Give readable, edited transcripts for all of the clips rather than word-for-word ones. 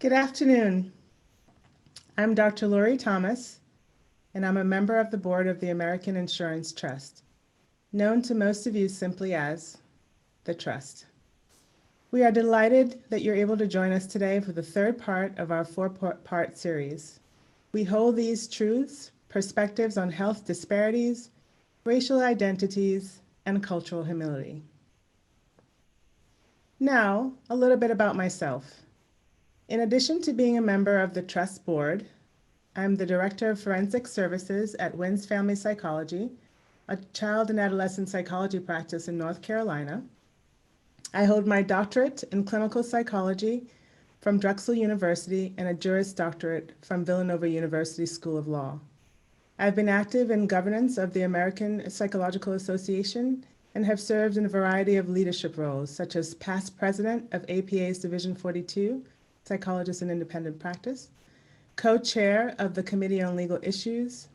Good afternoon. I'm Dr. Lori Thomas, and I'm a member of the board of the American Insurance Trust, known to most of you simply as the Trust. We are delighted that you're able to join us today for the third part of our four-part series. We hold these truths, perspectives on health disparities, racial identities, and cultural humility. Now, a little bit about myself. In addition to being a member of the Trust Board, I'm the Director of Forensic Services at Wynn's Family Psychology, a child and adolescent psychology practice in North Carolina. I hold my doctorate in clinical psychology from Drexel University and a Juris Doctorate from Villanova University School of Law. I've been active in governance of the American Psychological Association and have served in a variety of leadership roles, such as past president of APA's Division 42, Psychologist in Independent Practice, co-chair of the Committee on Legal Issues,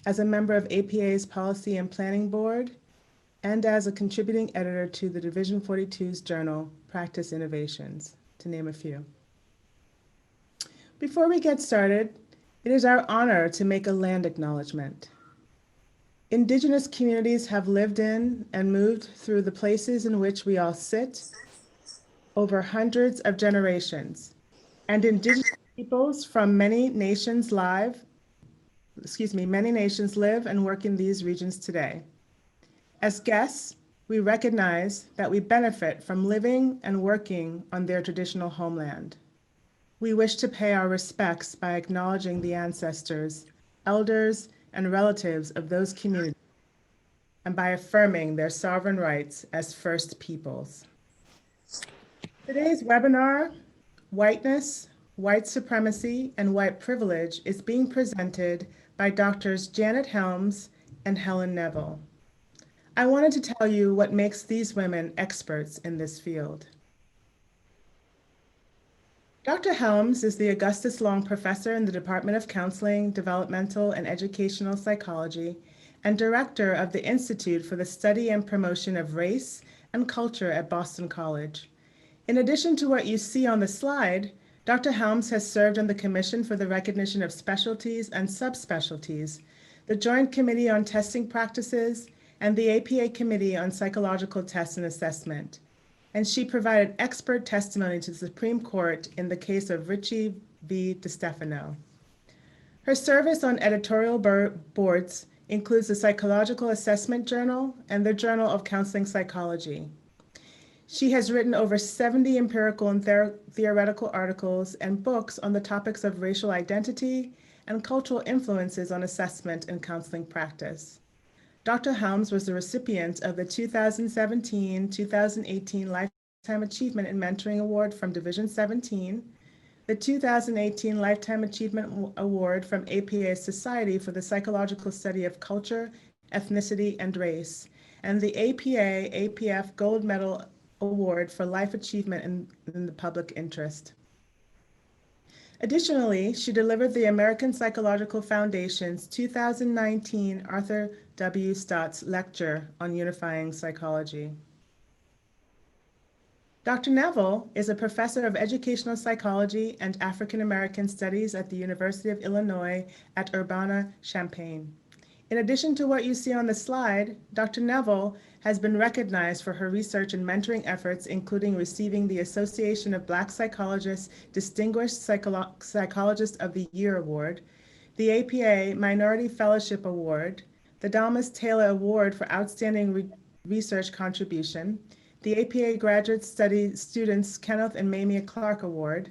as a member of APA's Policy and Planning Board, and as a contributing editor to the Division 42's journal, Practice Innovations, to name a few. Before we get started, it is our honor to make a land acknowledgement. Indigenous communities have lived in and moved through the places in which we all sit over hundreds of generations, and Indigenous peoples from many nations live and work in these regions today. As guests, we recognize that we benefit from living and working on their traditional homeland. We wish to pay our respects by acknowledging the ancestors, elders, and relatives of those communities, and by affirming their sovereign rights as First Peoples. Today's webinar, Whiteness, White Supremacy, and White Privilege, is being presented by Doctors Janet Helms and Helen Neville. I wanted to tell you what makes these women experts in this field. Dr. Helms is the Augustus Long Professor in the Department of Counseling, Developmental, and Educational Psychology, and Director of the Institute for the Study and Promotion of Race and Culture at Boston College. In addition to what you see on the slide, Dr. Helms has served on the Commission for the Recognition of Specialties and Subspecialties, the Joint Committee on Testing Practices, and the APA Committee on Psychological Tests and Assessment. And she provided expert testimony to the Supreme Court in the case of Ritchie v. DeStefano. Her service on editorial boards includes the Psychological Assessment Journal and the Journal of Counseling Psychology. She has written over 70 empirical and theoretical articles and books on the topics of racial identity and cultural influences on assessment and counseling practice. Dr. Helms was the recipient of the 2017-2018 Lifetime Achievement in Mentoring Award from Division 17, the 2018 Lifetime Achievement Award from APA's Society for the Psychological Study of Culture, Ethnicity, and Race, and the APA-APF Gold Medal Award for Life Achievement in the Public Interest. Additionally, she delivered the American Psychological Foundation's 2019 Arthur W. Stotts Lecture on Unifying Psychology. Dr. Neville is a professor of educational psychology and African American studies at the University of Illinois at Urbana-Champaign. In addition to what you see on the slide, Dr. Neville has been recognized for her research and mentoring efforts, including receiving the Association of Black Psychologists Distinguished Psychologist of the Year Award, the APA Minority Fellowship Award, the Dalmas Taylor Award for Outstanding Research Contribution, the APA Graduate Study Students Kenneth and Mamie Clark Award,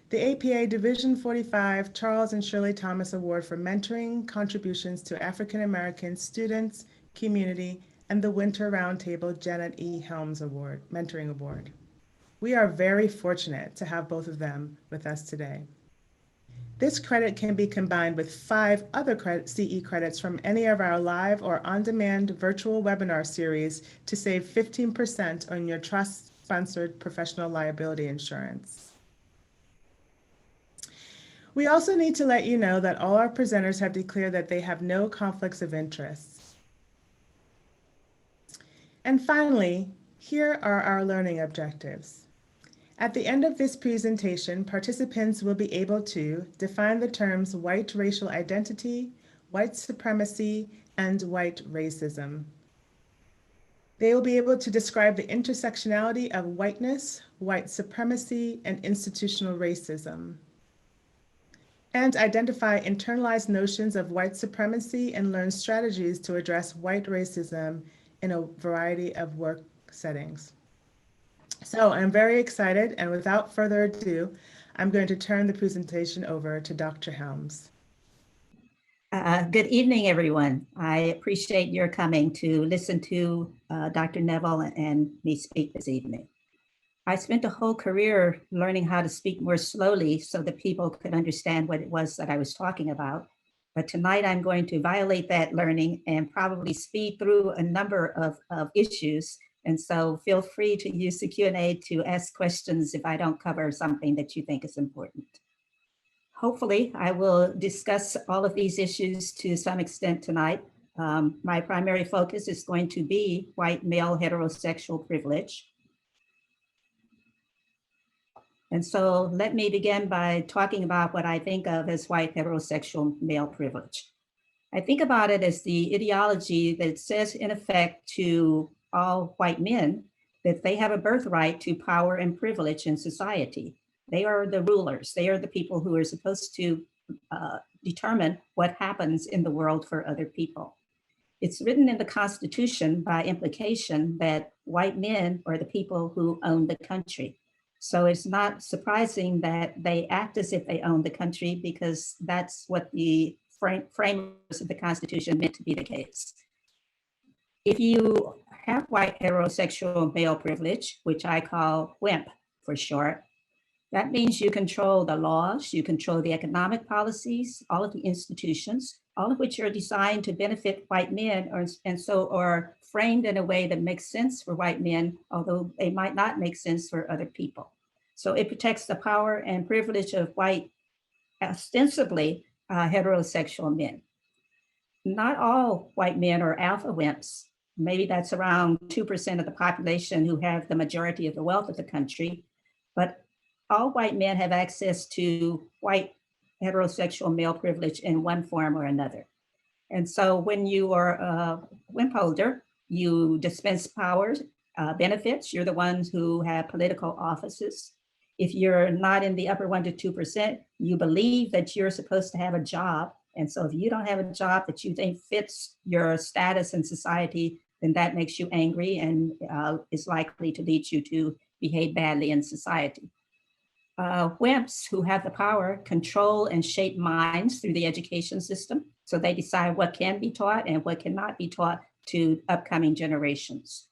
the APA Division 45 Charles and Shirley Thomas Award for Mentoring Contributions to African American Students, Community, and the Winter Roundtable Janet E. Helms Award, Mentoring Award. We are very fortunate to have both of them with us today. This credit can be combined with 5 other CE credits from any of our live or on-demand virtual webinar series to save 15% on your trust-sponsored professional liability insurance. We also need to let you know that all our presenters have declared that they have no conflicts of interest. And finally, here are our learning objectives. At the end of this presentation, participants will be able to define the terms white racial identity, white supremacy, and white racism. They will be able to describe the intersectionality of whiteness, white supremacy, and institutional racism, and identify internalized notions of white supremacy and learn strategies to address white racism in a variety of work settings. So I'm very excited, and without further ado, I'm going to turn the presentation over to Dr. Helms. Good evening, everyone. I appreciate your coming to listen to Dr. Neville and me speak this evening. I spent a whole career learning how to speak more slowly so that people could understand what it was that I was talking about. But tonight I'm going to violate that learning and probably speed through a number of issues. And so feel free to use the Q&A to ask questions if I don't cover something that you think is important. Hopefully, I will discuss all of these issues to some extent tonight. My primary focus is going to be white male heterosexual privilege. And so let me begin by talking about what I think of as white heterosexual male privilege. I think about it as the ideology that says in effect to all white men that they have a birthright to power and privilege in society. They are the rulers. They are the people who are supposed to determine what happens in the world for other people. It's written in the Constitution by implication that white men are the people who own the country. So it's not surprising that they act as if they own the country, because that's what the framers of the Constitution meant to be the case. If you have white heterosexual male privilege, which I call WHIMP for short, that means you control the laws, you control the economic policies, all of the institutions, all of which are designed to benefit white men, and so are framed in a way that makes sense for white men, although they might not make sense for other people. So it protects the power and privilege of white, ostensibly heterosexual men. Not all white men are alpha wimps. Maybe that's around 2% of the population who have the majority of the wealth of the country, but all white men have access to white heterosexual male privilege in one form or another. And so when you are a WIMP holder, you dispense powers, benefits. You're the ones who have political offices. If you're not in the upper 1% to 2%, you believe that you're supposed to have a job. And so if you don't have a job that you think fits your status in society, then that makes you angry and is likely to lead you to behave badly in society. WIMPs who have the power control and shape minds through the education system. So they decide what can be taught and what cannot be taught to upcoming generations.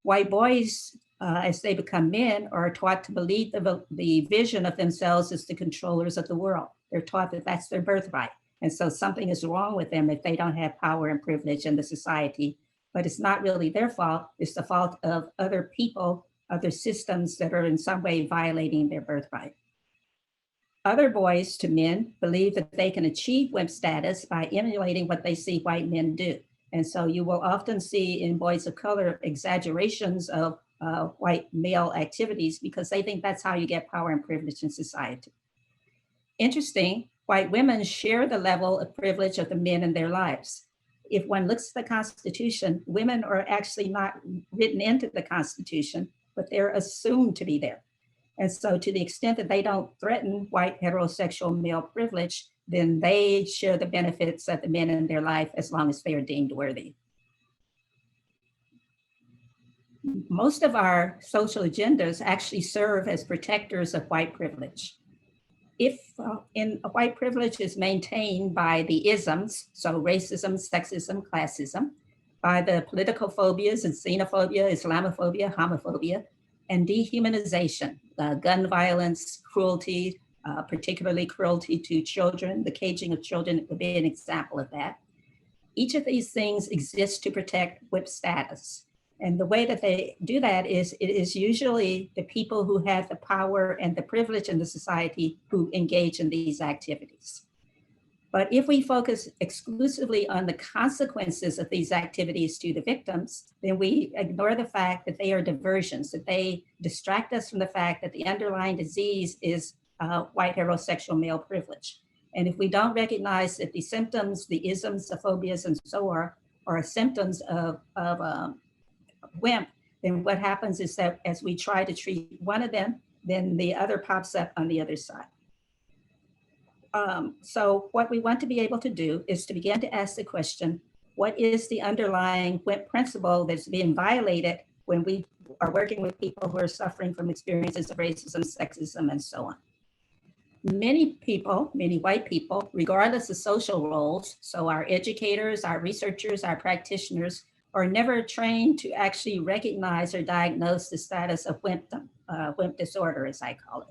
White boys, as they become men, are taught to believe the vision of themselves as the controllers of the world. They're taught that that's their birthright. And so something is wrong with them if they don't have power and privilege in the society. But it's not really their fault. It's the fault of other people, other systems that are in some way violating their birthright. Other boys to men believe that they can achieve WIMP status by emulating what they see white men do. And so you will often see in boys of color exaggerations of white male activities because they think that's how you get power and privilege in society. Interesting, white women share the level of privilege of the men in their lives. If one looks at the Constitution, women are actually not written into the Constitution, but they're assumed to be there. And so to the extent that they don't threaten white heterosexual male privilege, then they share the benefits of the men in their life as long as they are deemed worthy. Most of our social agendas actually serve as protectors of white privilege. If white privilege is maintained by the isms, so racism, sexism, classism, by the political phobias and xenophobia, Islamophobia, homophobia, and dehumanization, gun violence, cruelty, particularly cruelty to children, the caging of children would be an example of that. Each of these things exists to protect WIP status. And the way that they do that is it is usually the people who have the power and the privilege in the society who engage in these activities. But if we focus exclusively on the consequences of these activities to the victims, then we ignore the fact that they are diversions, that they distract us from the fact that the underlying disease is white heterosexual male privilege. And if we don't recognize that the symptoms, the isms, the phobias, and so on are symptoms of WIMP, then what happens is that as we try to treat one of them, then the other pops up on the other side. So what we want to be able to do is to begin to ask the question, what is the underlying WIMP principle that's being violated when we are working with people who are suffering from experiences of racism, sexism, and so on? Many people, many white people, regardless of social roles, so our educators, our researchers, our practitioners, are never trained to actually recognize or diagnose the status of WIMP disorder, as I call it.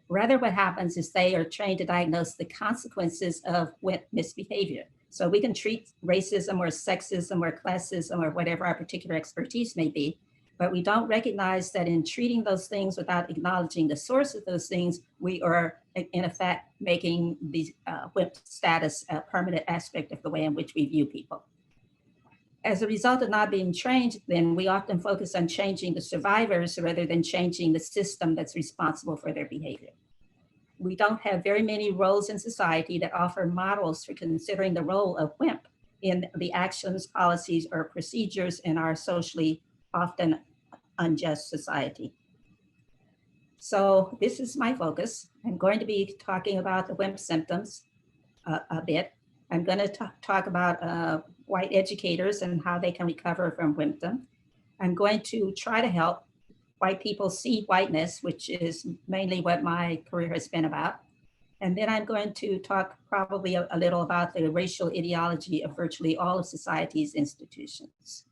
Rather, what happens is they are trained to diagnose the consequences of WIMP misbehavior. So we can treat racism or sexism or classism or whatever our particular expertise may be, but we don't recognize that in treating those things without acknowledging the source of those things, we are in effect making the WIMP status a permanent aspect of the way in which we view people. As a result of not being trained, then we often focus on changing the survivors rather than changing the system that's responsible for their behavior. We don't have very many roles in society that offer models for considering the role of WIMP in the actions, policies, or procedures in our socially often unjust society. So this is my focus. I'm going to be talking about the WIMP symptoms a bit. I'm going to talk about white educators and how they can recover from WIMPdom. I'm going to try to help white people see whiteness, which is mainly what my career has been about. And then I'm going to talk probably a little about the racial ideology of virtually all of society's institutions.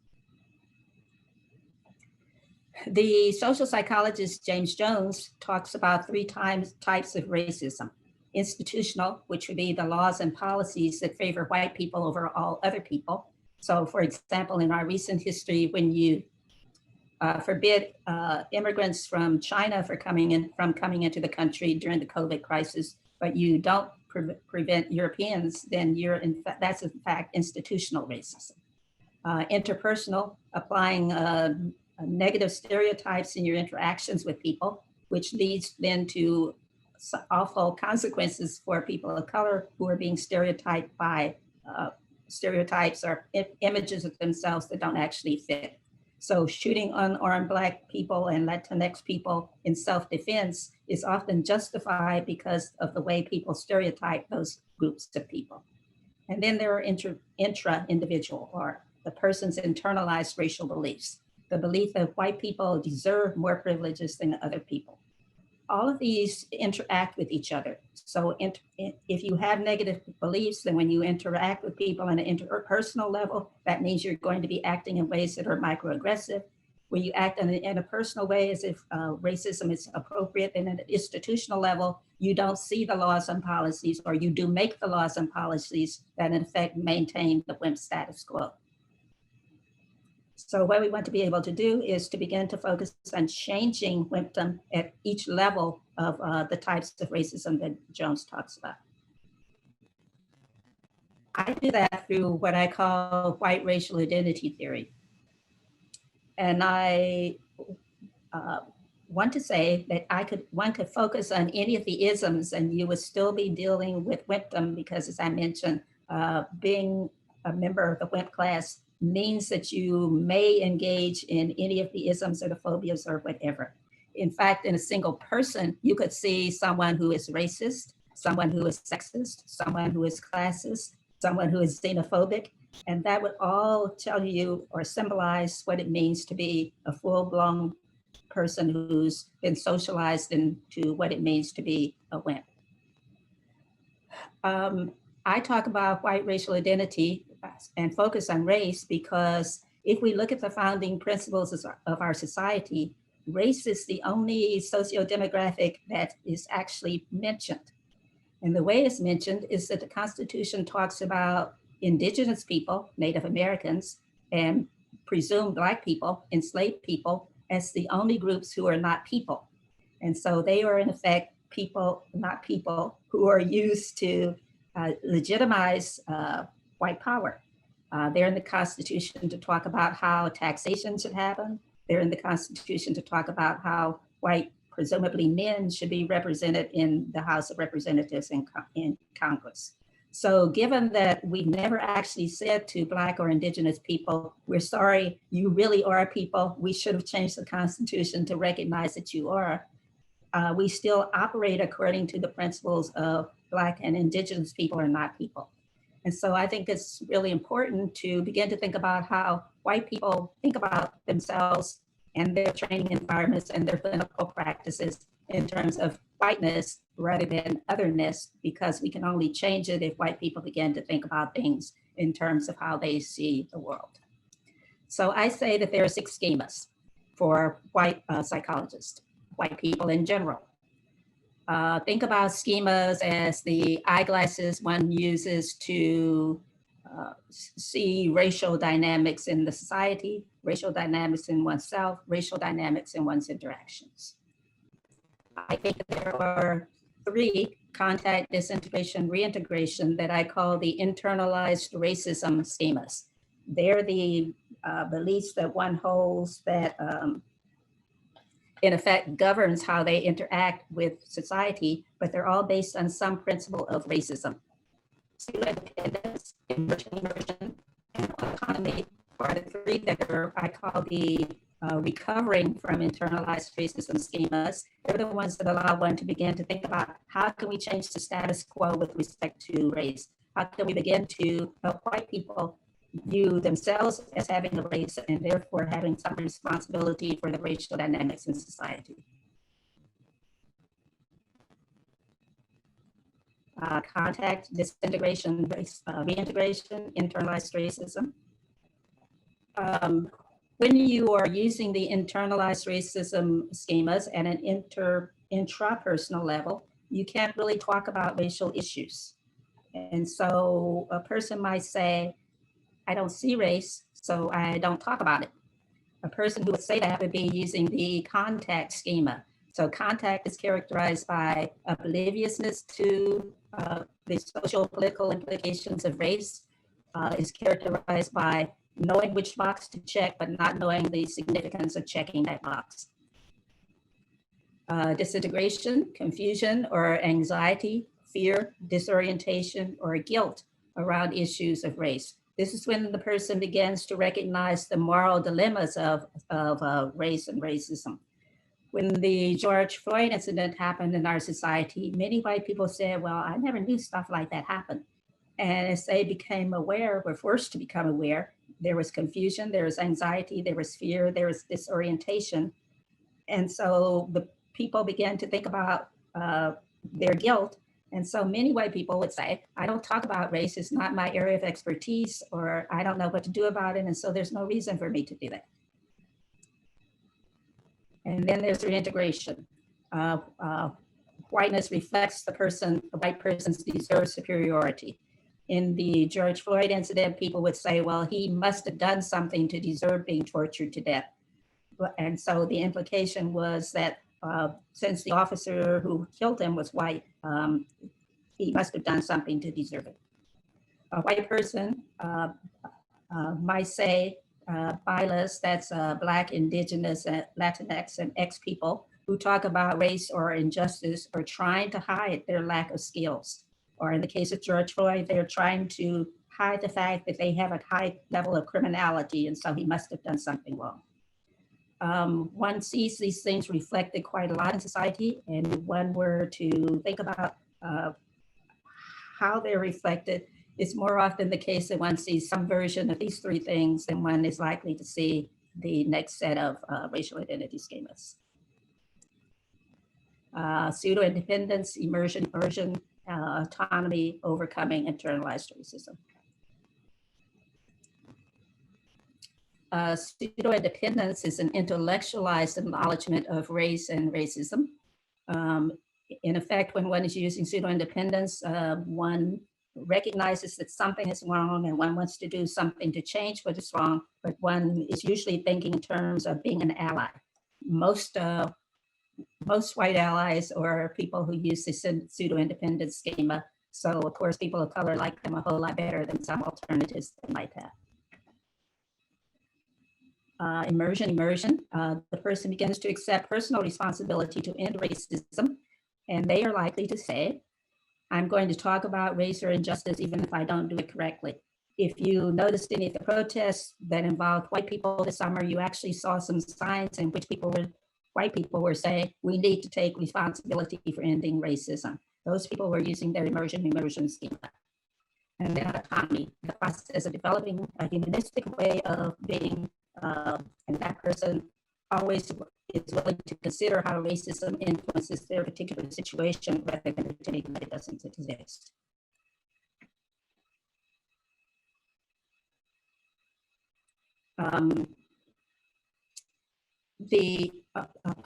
The social psychologist James Jones talks about three types of racism. Institutional, which would be the laws and policies that favor white people over all other people. So for example, in our recent history, when you forbid immigrants from China from coming into the country during the COVID crisis, but you don't prevent Europeans, then that's in fact institutional racism. Interpersonal, applying negative stereotypes in your interactions with people, which leads then to awful consequences for people of color who are being stereotyped by stereotypes or images of themselves that don't actually fit. So shooting unarmed Black people and Latinx people in self-defense is often justified because of the way people stereotype those groups of people. And then there are intra-individual, or the person's internalized racial beliefs, the belief that white people deserve more privileges than other people. All of these interact with each other. So if you have negative beliefs, then when you interact with people on an interpersonal level, that means you're going to be acting in ways that are microaggressive. When you act in a personal way as if racism is appropriate, and at an institutional level, you don't see the laws and policies, or you do make the laws and policies that in effect maintain the WIMP status quo. So what we want to be able to do is to begin to focus on changing WIMPdom at each level of the types of racism that Jones talks about. I do that through what I call white racial identity theory. And I want to say that one could focus on any of the isms and you would still be dealing with WIMPdom, because as I mentioned, being a member of the WIMP class means that you may engage in any of the isms or the phobias or whatever. In fact, in a single person, you could see someone who is racist, someone who is sexist, someone who is classist, someone who is xenophobic, and that would all tell you or symbolize what it means to be a full-blown person who's been socialized into what it means to be a WIMP. I talk about white racial identity and focus on race because if we look at the founding principles of our society, race is the only socio-demographic that is actually mentioned. And the way it's mentioned is that the Constitution talks about indigenous people, Native Americans, and presumed Black people, enslaved people, as the only groups who are not people. And so they are in effect people, not people, who are used to legitimize white power. They're in the Constitution to talk about how taxation should happen. They're in the Constitution to talk about how white, presumably men, should be represented in the House of Representatives in Congress. So given that we never actually said to Black or Indigenous people, we're sorry, you really are people, we should have changed the Constitution to recognize that you are, we still operate according to the principles of Black and Indigenous people are not people. And so I think it's really important to begin to think about how white people think about themselves and their training environments and their clinical practices in terms of whiteness rather than otherness, because we can only change it if white people begin to think about things in terms of how they see the world. So I say that there are 6 schemas for white psychologists, white people in general. Think about schemas as the eyeglasses one uses to see racial dynamics in the society, racial dynamics in oneself, racial dynamics in one's interactions. I think there are 3, contact, disintegration, reintegration, that I call the internalized racism schemas. They're the beliefs that one holds that in effect governs how they interact with society, but they're all based on some principle of racism. Independence, immersion, and autonomy are the 3 that are, I call the recovering from internalized racism schemas. They're the ones that allow one to begin to think about how can we change the status quo with respect to race? How can we begin to help white people view themselves as having a race and therefore having some responsibility for the racial dynamics in society? Contact, disintegration, reintegration, internalized racism. When you are using the internalized racism schemas at an intrapersonal level, you can't really talk about racial issues. And so a person might say, I don't see race, so I don't talk about it. A person who would say that would be using the contact schema. So contact is characterized by obliviousness to the social political implications of race, is characterized by knowing which box to check, but not knowing the significance of checking that box. Disintegration, confusion or anxiety, fear, disorientation, or guilt around issues of race. This is when the person begins to recognize the moral dilemmas of race and racism. When the George Floyd incident happened in our society, many white people said, well, I never knew stuff like that happened. And as they became aware, were forced to become aware, there was confusion, there was anxiety, there was fear, there was disorientation. And so the people began to think about their guilt. And so many white people would say, I don't talk about race, it's not my area of expertise, or I don't know what to do about it, and so there's no reason for me to do that. And then there's reintegration. Whiteness reflects the white person's deserved superiority. In the George Floyd incident, people would say, well, he must have done something to deserve being tortured to death. And so the implication was that since the officer who killed him was white, he must have done something to deserve it. A white person might say, BILAs, that's Black, Indigenous, Latinx, and X people who talk about race or injustice or trying to hide their lack of skills. Or in the case of George Floyd, they're trying to hide the fact that they have a high level of criminality, and so he must have done something wrong. One sees these things reflected quite a lot in society, and if one were to think about how they're reflected, it's more often the case that one sees some version of these 3 things than one is likely to see the next set of racial identity schemas. Pseudo-independence, immersion, autonomy, overcoming internalized racism. Pseudo-independence is an intellectualized acknowledgement of race and racism. In effect, when one is using pseudo-independence, one recognizes that something is wrong and one wants to do something to change what is wrong, but one is usually thinking in terms of being an ally. Most white allies or people who use the pseudo-independence schema So of course, people of color like them a whole lot better than some alternatives they might have. Immersion. The person begins to accept personal responsibility to end racism, and they are likely to say, I'm going to talk about race or injustice even if I don't do it correctly. If you noticed any of the protests that involved white people this summer, you actually saw some signs in which white people were saying, we need to take responsibility for ending racism. Those people were using their immersion schema. And then autonomy, the process of developing a humanistic way of being, and that person always is willing to consider how racism influences their particular situation rather than pretending that it doesn't exist.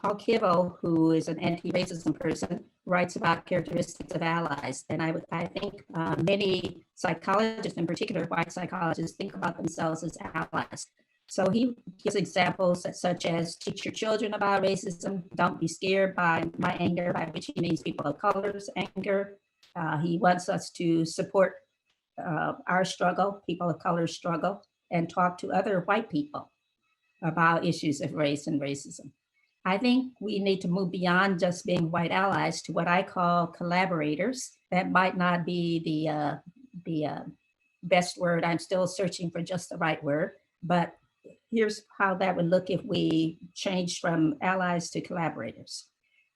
Paul Kivel, who is an anti-racism person, writes about characteristics of allies. And I think many psychologists, in particular white psychologists, think about themselves as allies. So he gives examples such as teach your children about racism, don't be scared by my anger, by which he means people of color's anger. He wants us to support our struggle, people of color's struggle, and talk to other white people about issues of race and racism. I think we need to move beyond just being white allies to what I call collaborators. That might not be the best word. I'm still searching for just the right word, but here's how that would look if we changed from allies to collaborators.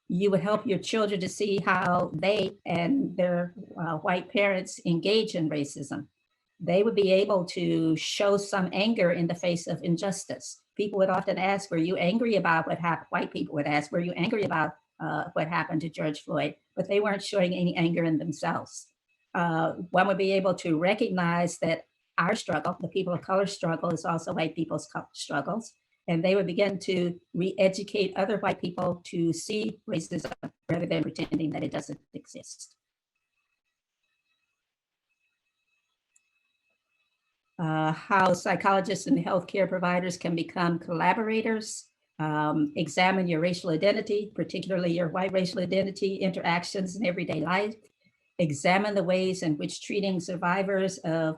You would help your children to see how they and their white parents engage in racism. They would be able to show some anger in the face of injustice. People would often ask, were you angry about what happened? White people would ask, were you angry about what happened to George Floyd? But they weren't showing any anger in themselves. One would be able to recognize that our struggle, the people of color struggle, is also white people's struggles. And they would begin to re-educate other white people to see racism rather than pretending that it doesn't exist. How psychologists and healthcare providers can become collaborators. Examine your racial identity, particularly your white racial identity, interactions in everyday life. Examine the ways in which treating survivors of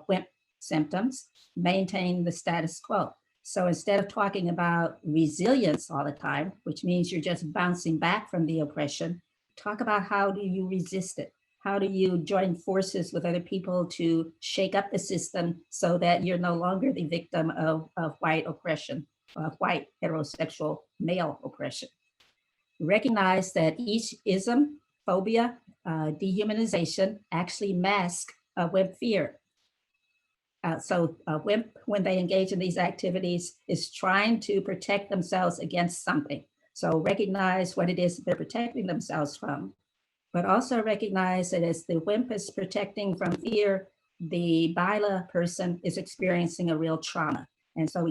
WIMP symptoms maintain the status quo. So instead of talking about resilience all the time, which means you're just bouncing back from the oppression, talk about how do you resist it? How do you join forces with other people to shake up the system so that you're no longer the victim of white oppression, white heterosexual male oppression? Recognize that each ism, phobia, dehumanization actually mask WIMP fear. So WIMP, when they engage in these activities, is trying to protect themselves against something. So recognize what it is they're protecting themselves from, but also recognize that as the WIMP is protecting from fear, the BILA person is experiencing a real trauma. And so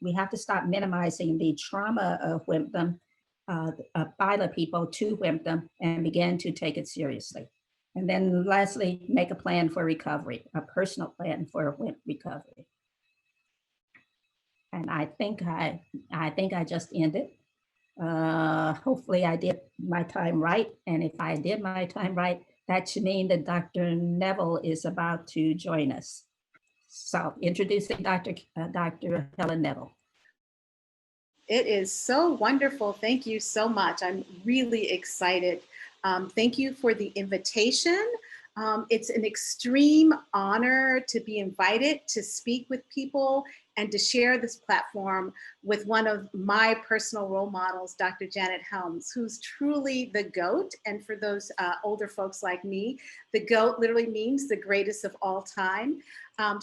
we have to stop minimizing the trauma of WIMPdom, BILA people to WIMPdom, and begin to take it seriously. And then lastly, make a plan for recovery, a personal plan for WIMP recovery. And I think I just ended. Hopefully I did my time right. And if I did my time right, that should mean that Dr. Neville is about to join us. So introducing Dr. Helen Neville. It is so wonderful. Thank you so much. I'm really excited. Thank you for the invitation. It's an extreme honor to be invited to speak with people and to share this platform with one of my personal role models, Dr. Janet Helms, who's truly the GOAT. And for those older folks like me, the GOAT literally means the greatest of all time.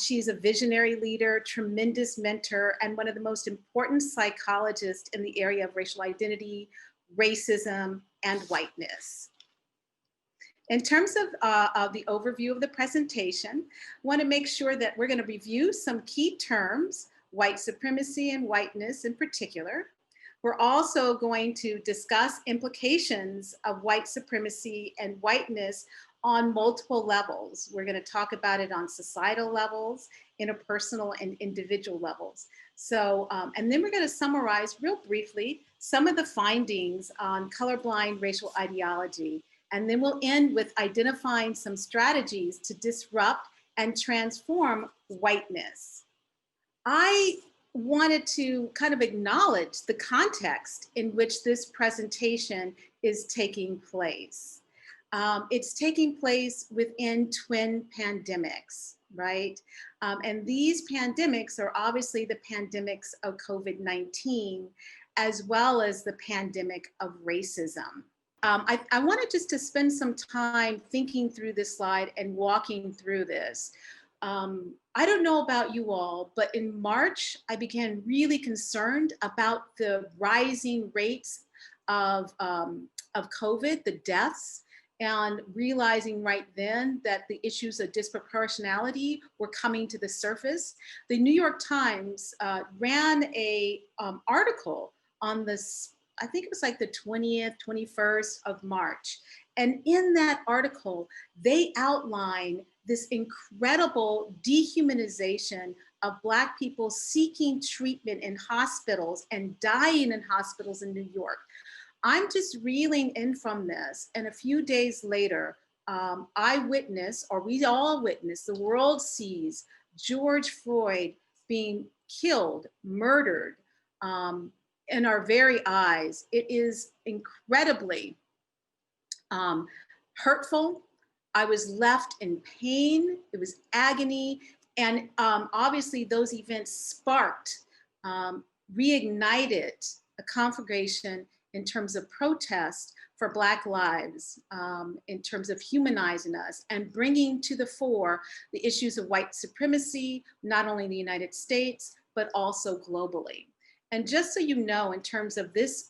She's a visionary leader, tremendous mentor, and one of the most important psychologists in the area of racial identity, racism, and whiteness. In terms of the overview of the presentation, I want to make sure that we're going to review some key terms, white supremacy and whiteness in particular. We're also going to discuss implications of white supremacy and whiteness on multiple levels. We're going to talk about it on societal levels, interpersonal and individual levels. So, and then we're going to summarize real briefly some of the findings on colorblind racial ideology And then we'll end with identifying some strategies to disrupt and transform whiteness. I wanted to kind of acknowledge the context in which this presentation is taking place. It's taking place within twin pandemics, right? And these pandemics are obviously the pandemics of COVID-19, as well as the pandemic of racism. I wanted just to spend some time thinking through this slide and walking through this. I don't know about you all, but in March, I began really concerned about the rising rates of COVID, the deaths, and realizing right then that the issues of disproportionality were coming to the surface. The New York Times ran a article on this, I think it was like the 20th, 21st of March. And in that article, they outline this incredible dehumanization of Black people seeking treatment in hospitals and dying in hospitals in New York. I'm just reeling in from this. And a few days later, I witness, or we all witness, the world sees George Floyd being killed, murdered in our very eyes. It is incredibly hurtful. I was left in pain. It was agony. And obviously those events sparked, reignited a conflagration in terms of protest for Black lives, in terms of humanizing us and bringing to the fore the issues of white supremacy, not only in the United States, but also globally. And just so you know, in terms of this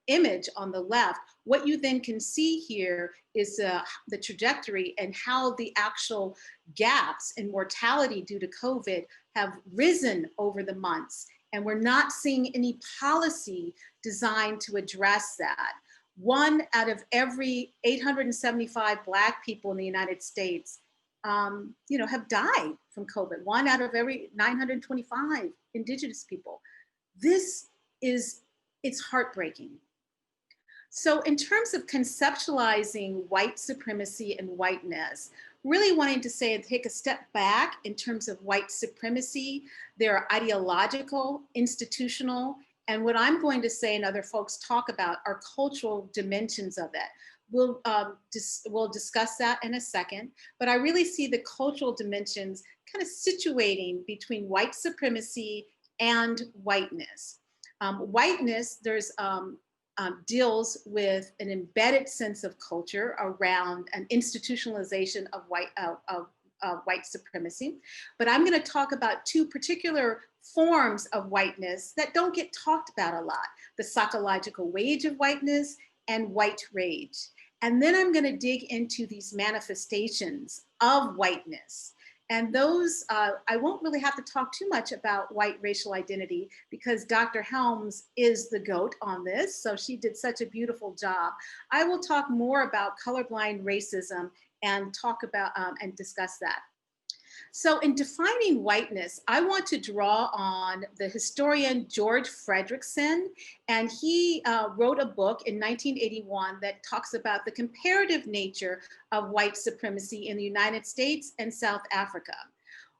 image on the left, what you then can see here is the trajectory and how the actual gaps in mortality due to COVID have risen over the months. And we're not seeing any policy designed to address that. 1 out of every 875 Black people in the United States have died from COVID. 1 out of every 925 Indigenous people. It's heartbreaking. So in terms of conceptualizing white supremacy and whiteness, really wanting to say, take a step back in terms of white supremacy. There are ideological, institutional, and what I'm going to say and other folks talk about are cultural dimensions of it. We'll discuss that in a second, but I really see the cultural dimensions kind of situating between white supremacy and whiteness. Whiteness, there's deals with an embedded sense of culture around an institutionalization of white supremacy. But I'm going to talk about 2 particular forms of whiteness that don't get talked about a lot: the psychological wage of whiteness and white rage. And then I'm going to dig into these manifestations of whiteness. And those, I won't really have to talk too much about white racial identity because Dr. Helms is the GOAT on this. So she did such a beautiful job. I will talk more about colorblind racism and talk about and discuss that. So in defining whiteness, I want to draw on the historian George Frederickson, and he wrote a book in 1981 that talks about the comparative nature of white supremacy in the United States and South Africa.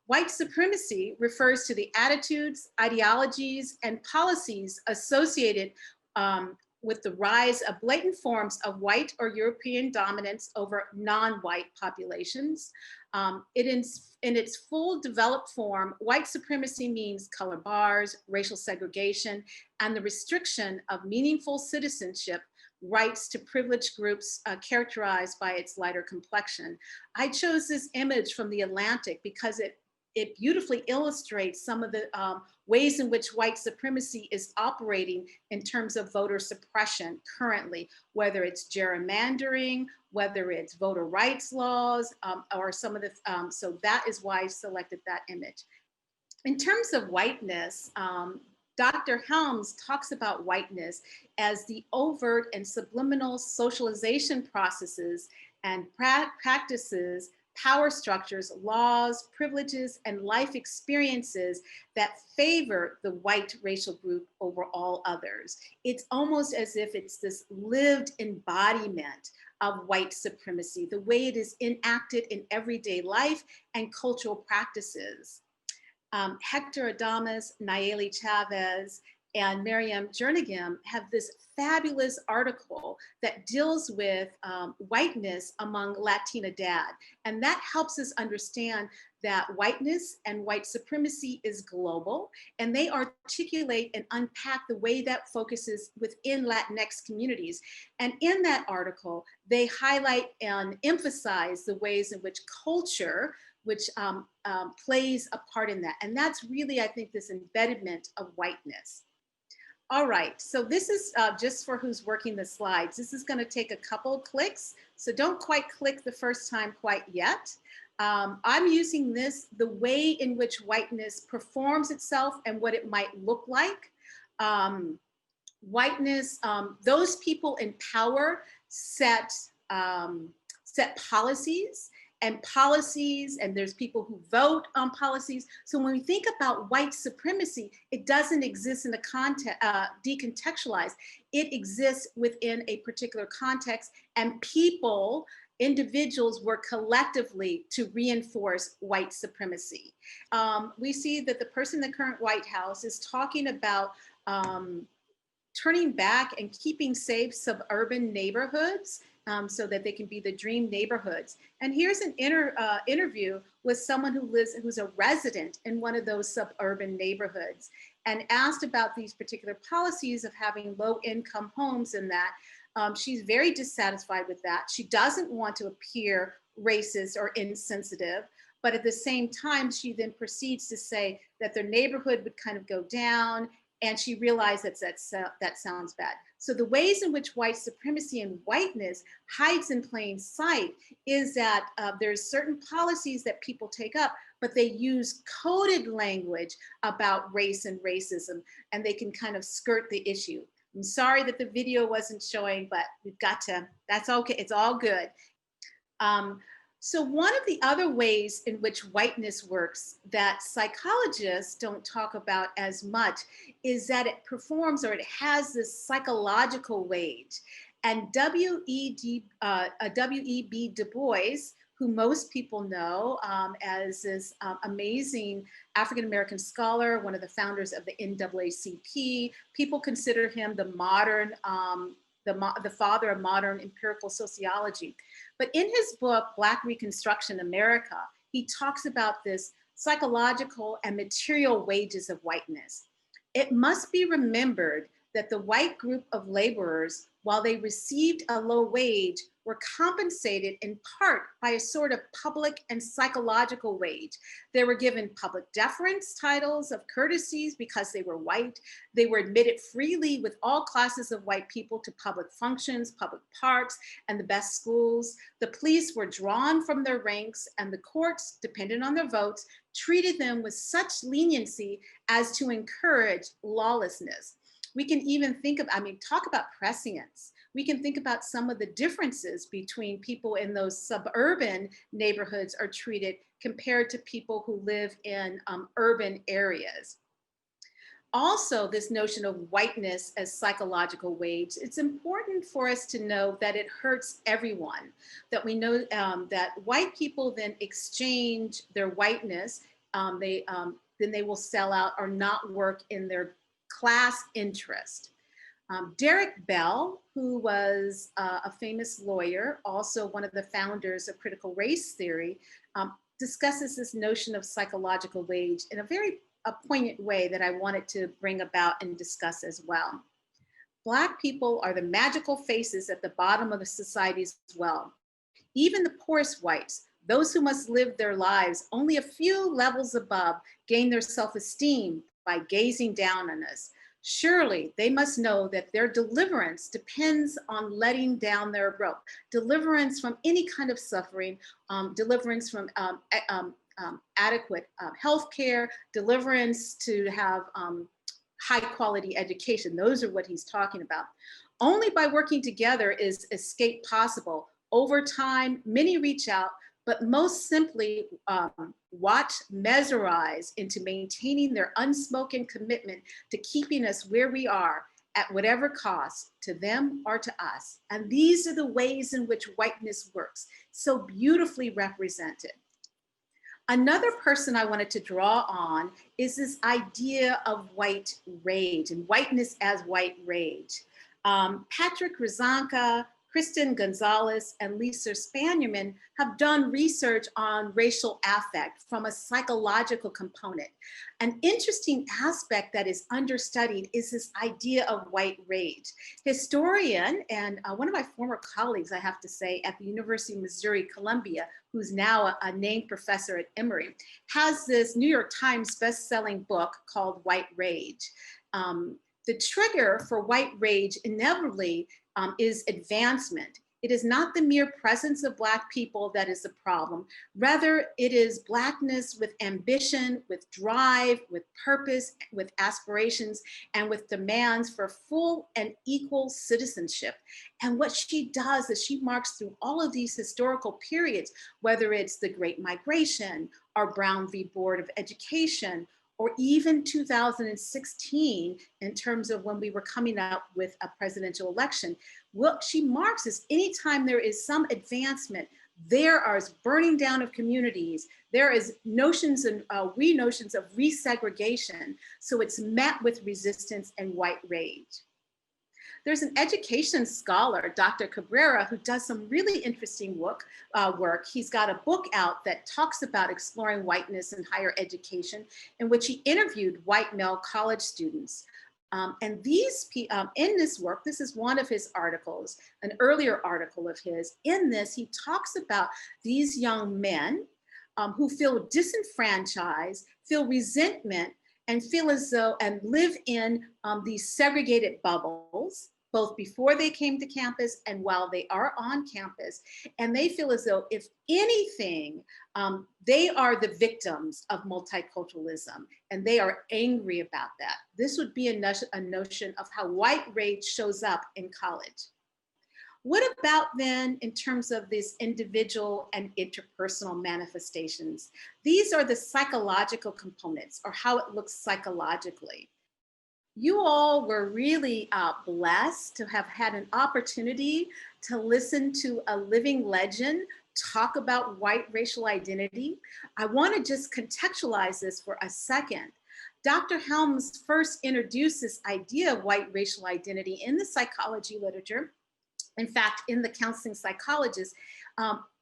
White supremacy refers to the attitudes, ideologies, and policies associated with the rise of blatant forms of white or European dominance over non-white populations. In its full developed form, white supremacy means color bars, racial segregation, and the restriction of meaningful citizenship rights to privileged groups characterized by its lighter complexion. I chose this image from The Atlantic because it beautifully illustrates some of the ways in which white supremacy is operating in terms of voter suppression currently, whether it's gerrymandering, whether it's voter rights laws, or some of the, so that is why I selected that image. In terms of whiteness, Dr. Helms talks about whiteness as the overt and subliminal socialization processes and practices power structures, laws, privileges, and life experiences that favor the white racial group over all others. It's almost as if it's this lived embodiment of white supremacy, the way it is enacted in everyday life and cultural practices. Hector Adames, Nayeli Chavez, and Miriam Jernigan have this fabulous article that deals with whiteness among Latina dad. And that helps us understand that whiteness and white supremacy is global, and they articulate and unpack the way that focuses within Latinx communities. And in that article, they highlight and emphasize the ways in which culture, which plays a part in that. And that's really, I think, this embedment of whiteness. All right, so this is just for who's working the slides. This is going to take a couple of clicks, so don't quite click the first time quite yet. I'm using this, the way in which whiteness performs itself and what it might look like. Whiteness, those people in power set policies, and there's people who vote on policies. So when we think about white supremacy, it doesn't exist in a context, decontextualized. It exists within a particular context, and individuals work collectively to reinforce white supremacy. We see that the person in the current White House is talking about turning back and keeping safe suburban neighborhoods so that they can be the dream neighborhoods. And here's an interview with someone who's a resident in one of those suburban neighborhoods, and asked about these particular policies of having low income homes and that. She's very dissatisfied with that. She doesn't want to appear racist or insensitive, but at the same time, she then proceeds to say that their neighborhood would kind of go down, and she realized that sounds bad. So the ways in which white supremacy and whiteness hides in plain sight is that there's certain policies that people take up, but they use coded language about race and racism, and they can kind of skirt the issue. I'm sorry that the video wasn't showing, but we've got to, that's okay, it's all good. So one of the other ways in which whiteness works that psychologists don't talk about as much is that it performs, or it has this psychological weight. And W.E.B. Du Bois, who most people know as this amazing African-American scholar, one of the founders of the NAACP, people consider him the modern, the father of modern empirical sociology. But in his book, Black Reconstruction America, he talks about this psychological and material wages of whiteness. It must be remembered that the white group of laborers, while they received a low wage, were compensated in part by a sort of public and psychological wage. They were given public deference, titles of courtesies because they were white. They were admitted freely with all classes of white people to public functions, public parks, and the best schools. The police were drawn from their ranks, and the courts, depending on their votes, treated them with such leniency as to encourage lawlessness. We can even think of, talk about prescience. We can think about some of the differences between people in those suburban neighborhoods are treated compared to people who live in urban areas. Also, this notion of whiteness as psychological wage, it's important for us to know that it hurts everyone, that we know that white people then exchange their whiteness, then they will sell out or not work in their class interest. Derek Bell, who was a famous lawyer, also one of the founders of critical race theory, discusses this notion of psychological wage in a very poignant way that I wanted to bring about and discuss as well. Black people are the magical faces at the bottom of the society as well. Even the poorest whites, those who must live their lives only a few levels above, gain their self-esteem by gazing down on us. Surely they must know that their deliverance depends on letting down their rope. Deliverance from any kind of suffering, deliverance from adequate health care, deliverance to have high quality education. Those are what he's talking about. Only by working together is escape possible. Over time, many reach out, but most simply watch, mesmerize into maintaining their unspoken commitment to keeping us where we are at whatever cost, to them or to us. And these are the ways in which whiteness works, so beautifully represented. Another person I wanted to draw on is this idea of white rage and whiteness as white rage. Patrick Rizanka, Kristen Gonzalez, and Lisa Spanierman have done research on racial affect from a psychological component. An interesting aspect that is understudied is this idea of white rage. Historian and one of my former colleagues, I have to say, at the University of Missouri, Columbia, who's now a named professor at Emory, has this New York Times best-selling book called White Rage. The trigger for white rage inevitably is advancement. It is not the mere presence of Black people that is the problem. Rather, it is Blackness with ambition, with drive, with purpose, with aspirations, and with demands for full and equal citizenship. And what she does is she marks through all of these historical periods, whether it's the Great Migration or Brown v. Board of Education, or even 2016 in terms of when we were coming up with a presidential election. What she marks is anytime there is some advancement, there are burning down of communities, there is notions and notions of resegregation. So it's met with resistance and white rage. There's an education scholar, Dr. Cabrera, who does some really interesting work. He's got a book out that talks about exploring whiteness in higher education, in which he interviewed white male college students. And these, in this work, this is one of his articles, an earlier article of his. In this, he talks about these young men who feel disenfranchised, feel resentment, and feel as though, and live in these segregated bubbles, both before they came to campus and while they are on campus. And they feel as though, if anything, they are the victims of multiculturalism, and they are angry about that. This would be a notion of how white rage shows up in college. What about then in terms of these individual and interpersonal manifestations? These are the psychological components, or how it looks psychologically. You all were really blessed to have had an opportunity to listen to a living legend talk about white racial identity. I want to just contextualize this for a second. Dr. Helms first introduced this idea of white racial identity in the psychology literature, in fact, in the counseling psychologist,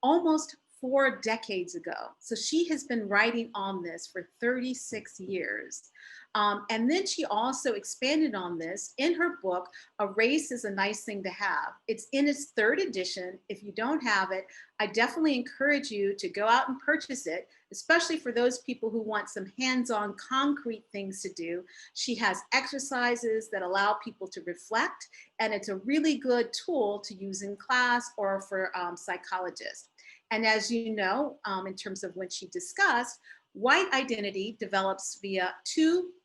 almost 4 decades ago. So she has been writing on this for 36 years. And then she also expanded on this in her book, A Race is a Nice Thing to Have. It's in its 3rd edition. If you don't have it, I definitely encourage you to go out and purchase it, especially for those people who want some hands-on concrete things to do. She has exercises that allow people to reflect, and it's a really good tool to use in class or for psychologists. And as you know, in terms of when she discussed, white identity develops via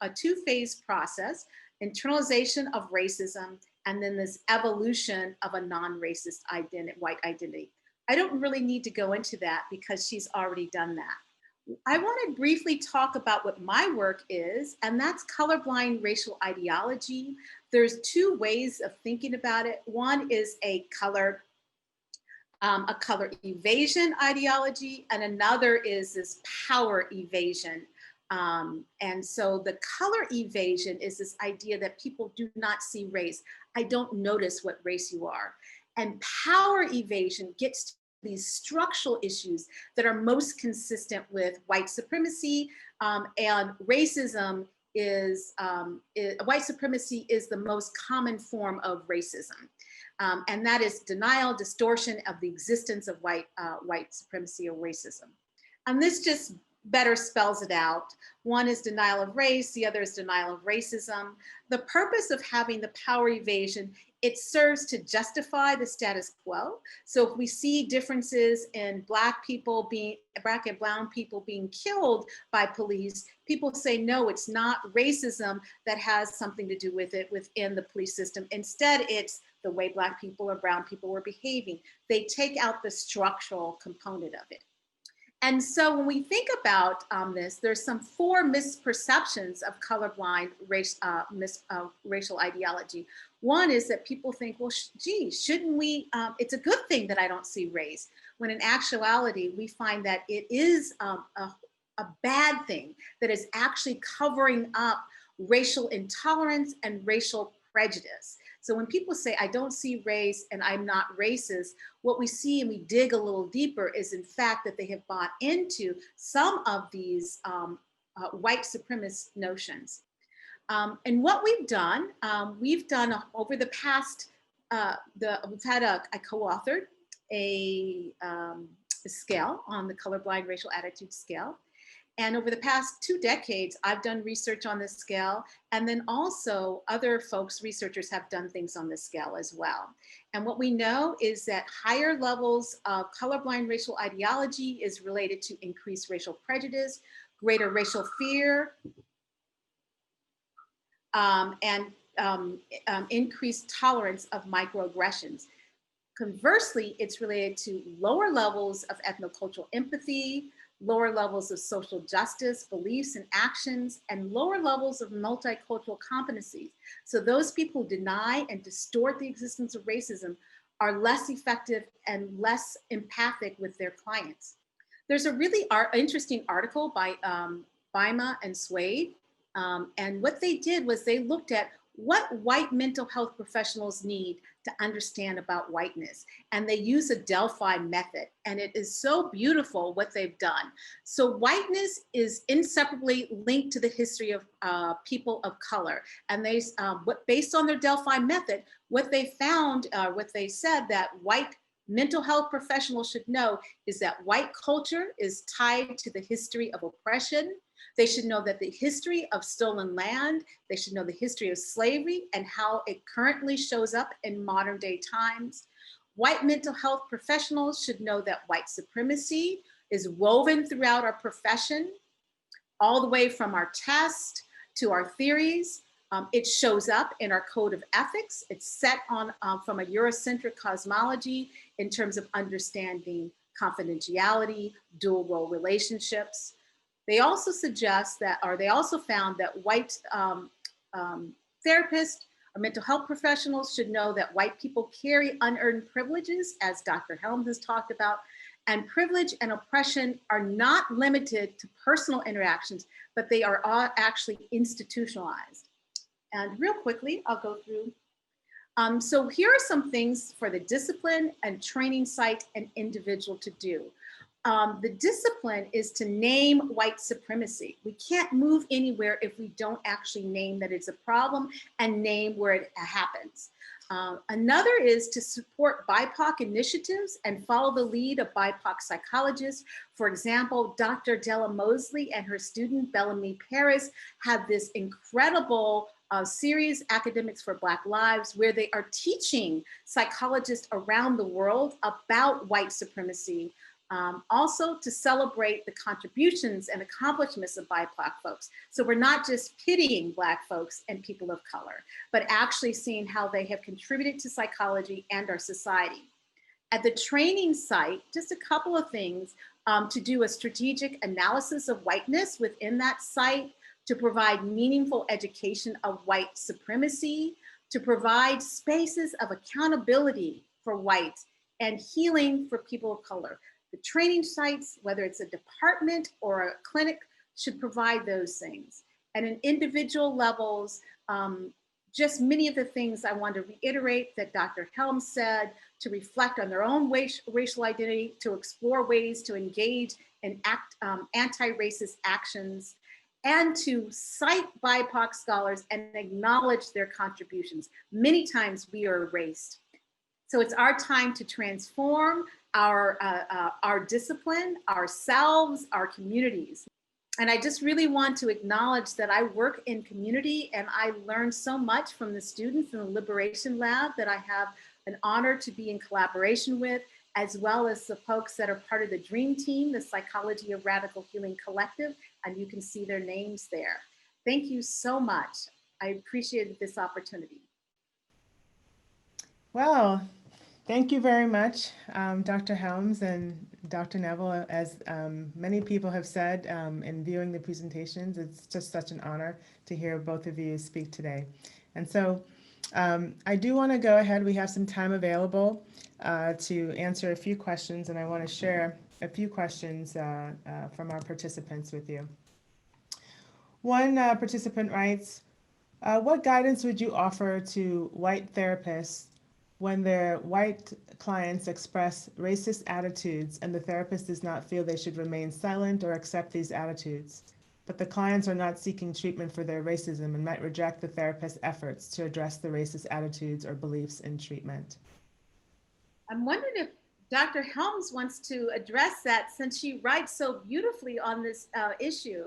a two-phase process: internalization of racism, and then this evolution of a non-racist white identity. I don't really need to go into that because she's already done that. I want to briefly talk about what my work is, and that's colorblind racial ideology. There's 2 ways of thinking about it. One is a color evasion ideology, and another is this power evasion. And so the color evasion is this idea that people do not see race. I don't notice what race you are. And power evasion gets to these structural issues that are most consistent with white supremacy, and racism is, white supremacy is the most common form of racism. And that is denial, distortion of the existence of white supremacy or racism. And this just better spells it out. One is denial of race, the other is denial of racism. The purpose of having the power evasion, it serves to justify the status quo. So if we see differences in Black and brown people being killed by police, people say, no, it's not racism that has something to do with it within the police system. Instead, it's the way Black people or brown people were behaving. They take out the structural component of it. And so when we think about this, there's some 4 misperceptions of colorblind racial ideology. One is that people think, well, gee, shouldn't we, it's a good thing that I don't see race, when in actuality, we find that it is a bad thing that is actually covering up racial intolerance and racial prejudice. So when people say, I don't see race and I'm not racist, what we see and we dig a little deeper is in fact that they have bought into some of these white supremacist notions. And what we've done over the past, I co-authored a scale on the colorblind racial attitude scale. And over the past 2 decades, I've done research on this scale. And then also other folks, researchers have done things on this scale as well. And what we know is that higher levels of colorblind racial ideology is related to increased racial prejudice, greater racial fear, and increased tolerance of microaggressions. Conversely, it's related to lower levels of ethnocultural empathy, lower levels of social justice, beliefs and actions, and lower levels of multicultural competencies. So those people who deny and distort the existence of racism are less effective and less empathic with their clients. There's a really interesting article by Bima and Swade. And what they did was they looked at what white mental health professionals need to understand about whiteness. And they use a Delphi method. And it is so beautiful what they've done. So whiteness is inseparably linked to the history of people of color. And they, based on their Delphi method, what they found, what they said that white mental health professionals should know is that white culture is tied to the history of oppression. They should know that the history of stolen land, they should know the history of slavery and how it currently shows up in modern day times. White mental health professionals should know that white supremacy is woven throughout our profession, all the way from our tests to our theories. It shows up in our code of ethics. It's set on from a Eurocentric cosmology in terms of understanding confidentiality, dual role relationships. They also suggest that, or they also found that white therapists or mental health professionals should know that white people carry unearned privileges, as Dr. Helms has talked about, and privilege and oppression are not limited to personal interactions, but they are all actually institutionalized. And real quickly, I'll go through. So here are some things for the discipline and training site and individual to do. The discipline is to name white supremacy. We can't move anywhere if we don't actually name that it's a problem and name where it happens. Another is to support BIPOC initiatives and follow the lead of BIPOC psychologists. For example, Dr. Della Mosley and her student Bellamy Paris have this incredible series, Academics for Black Lives, where they are teaching psychologists around the world about white supremacy. Also to celebrate the contributions and accomplishments of BIPOC folks. So we're not just pitying Black folks and people of color, but actually seeing how they have contributed to psychology and our society. At the training site, just a couple of things to do a strategic analysis of whiteness within that site, to provide meaningful education of white supremacy, to provide spaces of accountability for whites and healing for people of color. The training sites, whether it's a department or a clinic, should provide those things. And in individual levels, just many of the things I want to reiterate that Dr. Helms said, to reflect on their own racial identity, to explore ways to engage in anti-racist actions, and to cite BIPOC scholars and acknowledge their contributions. Many times we are erased. So it's our time to transform our discipline, ourselves, our communities. And I just really want to acknowledge that I work in community and I learned so much from the students in the Liberation Lab that I have an honor to be in collaboration with, as well as the folks that are part of the Dream Team, the Psychology of Radical Healing Collective, and you can see their names there. Thank you so much. I appreciated this opportunity. Well, Thank you very much, Dr. Helms and Dr. Neville. As many people have said in viewing the presentations, it's just such an honor to hear both of you speak today. And so I do want to go ahead. We have some time available to answer a few questions, and I want to share a few questions from our participants with you. One participant writes, what guidance would you offer to white therapists when their white clients express racist attitudes and the therapist does not feel they should remain silent or accept these attitudes, but the clients are not seeking treatment for their racism and might reject the therapist's efforts to address the racist attitudes or beliefs in treatment? I'm wondering if Dr. Helms wants to address that since she writes so beautifully on this issue.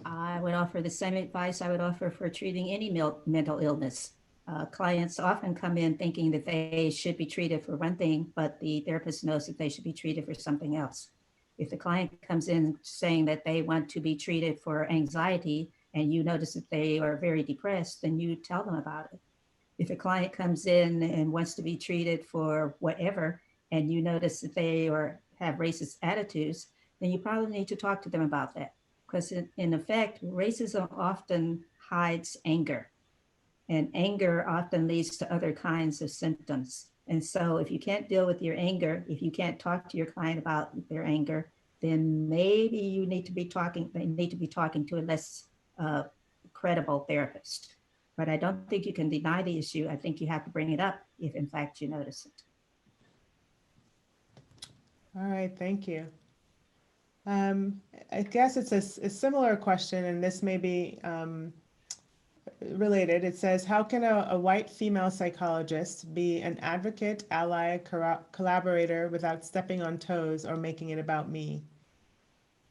I would offer the same advice I would offer for treating any mental illness. Clients often come in thinking that they should be treated for one thing, but the therapist knows that they should be treated for something else. If the client comes in saying that they want to be treated for anxiety and you notice that they are very depressed, then you tell them about it. If a client comes in and wants to be treated for whatever, and you notice that they have racist attitudes, then you probably need to talk to them about that. Because in effect, racism often hides anger, and anger often leads to other kinds of symptoms. And so if you can't deal with your anger, if you can't talk to your client about their anger, then maybe they need to be talking to a less credible therapist. But I don't think you can deny the issue. I think you have to bring it up if in fact you notice it. All right, thank you. I guess it's a similar question, and this may be related. It says, how can a white female psychologist be an advocate, ally, collaborator without stepping on toes or making it about me?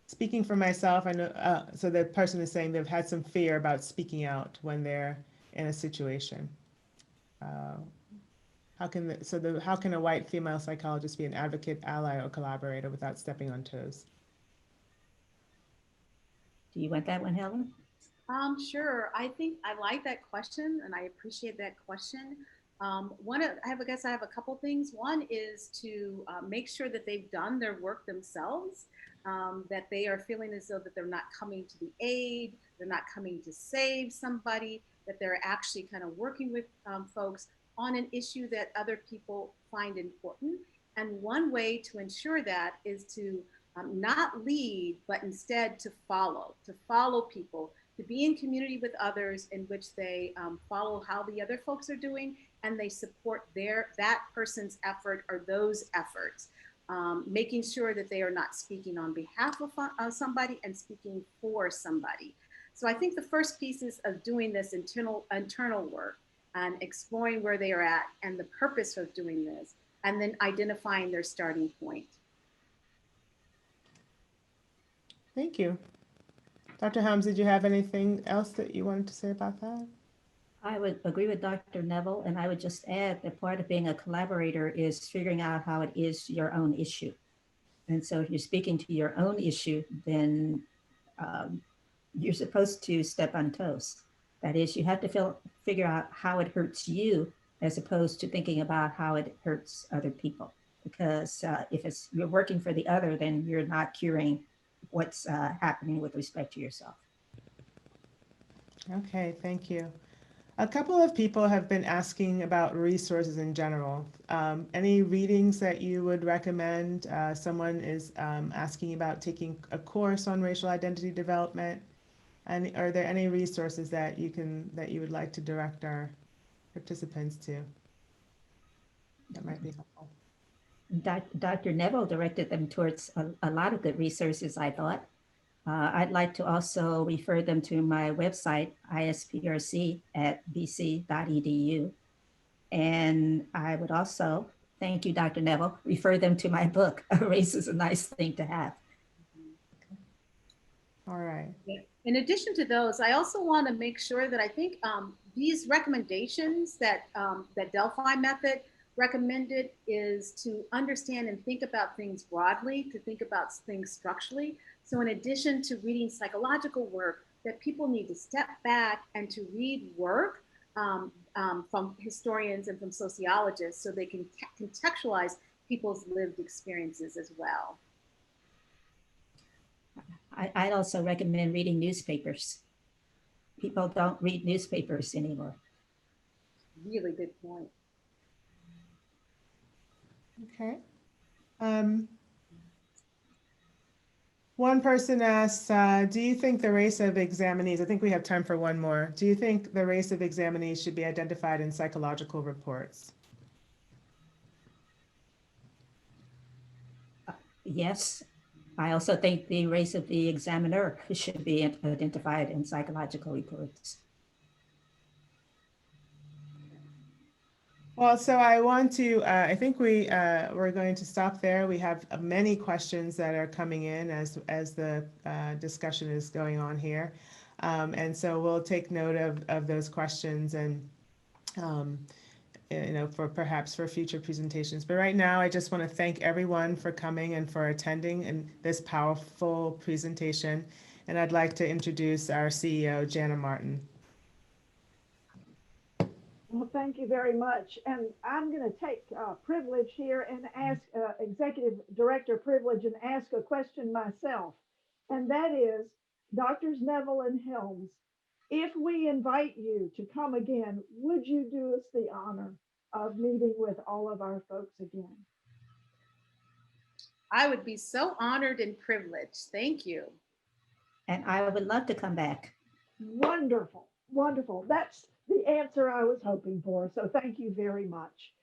Speaking for myself, I know, so the person is saying they've had some fear about speaking out when they're in a situation. How can a white female psychologist be an advocate, ally, or collaborator without stepping on toes? Do you want that one, Helen? Sure. I think I like that question and I appreciate that question. I guess I have a couple things. One is to make sure that they've done their work themselves, that they are feeling as though that they're not coming to the aid, they're not coming to save somebody, that they're actually kind of working with folks on an issue that other people find important. And one way to ensure that is to not lead, but instead to follow people, to be in community with others in which they follow how the other folks are doing and they support that person's effort or those efforts, making sure that they are not speaking on behalf of somebody and speaking for somebody. So I think the first piece is of doing this internal work and exploring where they are at and the purpose of doing this, and then identifying their starting point. Thank you. Dr. Helms, did you have anything else that you wanted to say about that? I would agree with Dr. Neville, and I would just add that part of being a collaborator is figuring out how it is your own issue. And so if you're speaking to your own issue, then you're supposed to step on toes. That is, you have to figure out how it hurts you as opposed to thinking about how it hurts other people. Because if you're working for the other, then you're not curing what's happening with respect to yourself. Okay, thank you. A couple of people have been asking about resources in general. Any readings that you would recommend? Someone is asking about taking a course on racial identity development. And are there any resources that you would like to direct our participants to? That might be helpful. Dr. Neville directed them towards a lot of good resources, I thought. I'd like to also refer them to my website, isprc at bc.edu. And I would also, thank you, Dr. Neville, refer them to my book, Race is a Nice Thing to Have. All right. In addition to those, I also want to make sure that I think these recommendations that Delphi Method recommended is to understand and think about things broadly, to think about things structurally. So in addition to reading psychological work, that people need to step back and to read work from historians and from sociologists so they can contextualize people's lived experiences as well. I'd also recommend reading newspapers. People don't read newspapers anymore. Really good point. Okay. One person asks, do you think the race of examinees, I think we have time for one more. Do you think the race of examinees should be identified in psychological reports? Yes. I also think the race of the examiner should be identified in psychological reports. Well, so I want to, I think we're going to stop there. We have many questions that are coming in as the discussion is going on here. And so we'll take note of those questions and, for perhaps for future presentations. But right now, I just want to thank everyone for coming and for attending in this powerful presentation. And I'd like to introduce our CEO, Jana Martin. Well, thank you very much. And I'm going to take privilege here and ask Executive Director privilege and ask a question myself. And that is, Doctors Neville and Helms, if we invite you to come again, would you do us the honor of meeting with all of our folks again? I would be so honored and privileged. Thank you. And I would love to come back. Wonderful, wonderful. That's the answer I was hoping for. So thank you very much.